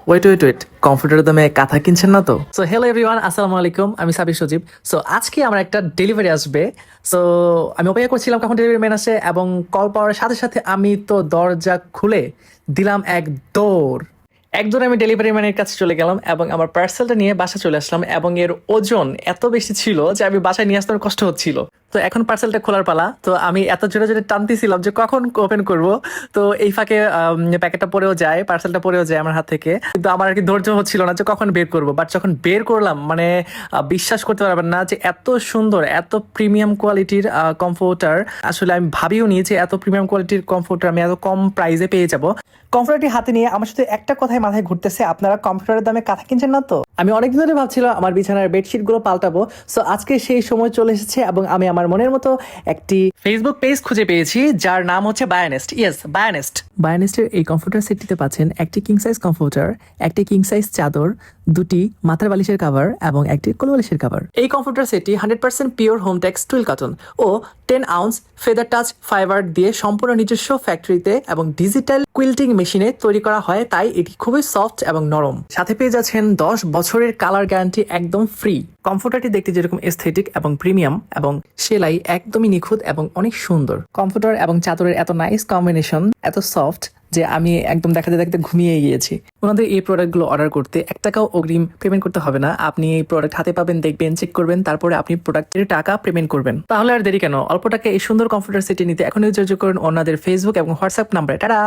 Wait কম্পিউটারের দামে কাঁথা কিনছেন না তো? সো হ্যালো এভরিওয়ান, আসসালামু আলাইকুম। আমি সাবির সজীব। সো আজকে আমার একটা ডেলিভারি আসবে। সো আমি অপেক্ষা করছিলাম কখন ডেলিভারি ম্যান আসে, এবং কল পাওয়ার সাথে সাথে আমি তো দরজা খুলে দিলাম এক দৌড় আমি ডেলিভারি ম্যানের কাছে চলে গেলাম এবং আমার পার্সেলটা নিয়ে বাসা চলে আসলাম। এবং এর ওজন এত বেশি ছিল যে আমি বাসায় নিয়ে আসতে আমার কষ্ট হচ্ছিল। তো এখন পার্সেলটা খোলার পালা। তো আমি এত জোরে জোরে টানতেছিলাম যে কখন ওপেন করব। তো এই ফাঁকে প্যাকেটটা পড়েও যায়, পার্সেলটা পড়েও যায় আমার হাত থেকে। কিন্তু আমার আর কি ধৈর্য হচ্ছিল না যে কখন বের করব। বাট যখন বের করলাম, মানে বিশ্বাস করতে পারবেন না যে এত সুন্দর, এত প্রিমিয়াম কোয়ালিটির কমফোর্টার আসলে আমি ভাবিও নি যে এত প্রিমিয়াম কোয়ালিটির কমফোর্টার আমি এত কম প্রাইসে পেয়ে যাব। কমফোর্টারটি হাতে নিয়ে আমার শুধু একটা কথাই মাথায় ঘুরতেছে, আপনারা কম্পিউটারের দামে কাঁথা কিনছেন না তো? আমি অনেকদিন ধরে ভাবছিলাম আমার বিছানার বেডশিট গুলো পাল্টাবো। সো আজকে সেই সময় চলে এসেছে এবং আমি আমার মনের মতো একটি ফেসবুক পেজ খুঁজে পেয়েছি যার নাম হচ্ছে বায়োনেস্ট। ইয়েস, বায়োনেস্টের এই কমফোর্টার সেটটিতে পাচ্ছেন একটি কিং সাইজ কমফোর্টার, একটি কিং সাইজ চাদর, দুটি মাথার বালিশের কভার এবং একটি কোল বালিশের কভার। এই কমফোর্টার সেটটি 100% pure home tex twill cotton ও 10 আউন্স ফেদার টাচ ফাইবার দিয়ে সম্পূর্ণ নিজস্ব ফ্যাক্টরিতে এবং ডিজিটাল কুইল্টিং মেশিনে তৈরি করা হয়, তাই এটি খুবই সফট এবং নরম। সাথে পেয়ে যাচ্ছেন 10 বছরের কালার গ্যারান্টি একদম ফ্রি। কমফোর্টারটি দেখতে যেরকম এস্থেটিক এবং প্রিমিয়াম, এবং সেলাই একদমই নিখুঁত এবং অনেক সুন্দর। কমফোর্টার এবং চাদরের এত নাইস কম্বিনেশন, এত সফট যে আমি একদম দেখাতে দেখতে ঘুমিয়ে গিয়েছি। ওনাদের এই প্রোডাক্টগুলো অর্ডার করতে 1 টাকাও অগ্রিম পেমেন্ট করতে হবে না। আপনি এই প্রোডাক্ট হাতে পাবেন, দেখবেন, চেক করবেন, তারপরে আপনি প্রোডাক্টের টাকা পেমেন্ট করবেন। তাহলে আর দেরি কেন, অল্প টাকায় এই সুন্দর কমফোর্টার সেটটি নিতে এখনই যোগাযোগ করুন ওনাদের ফেসবুক এবং হোয়াটসঅ্যাপ নাম্বারে। টাটা।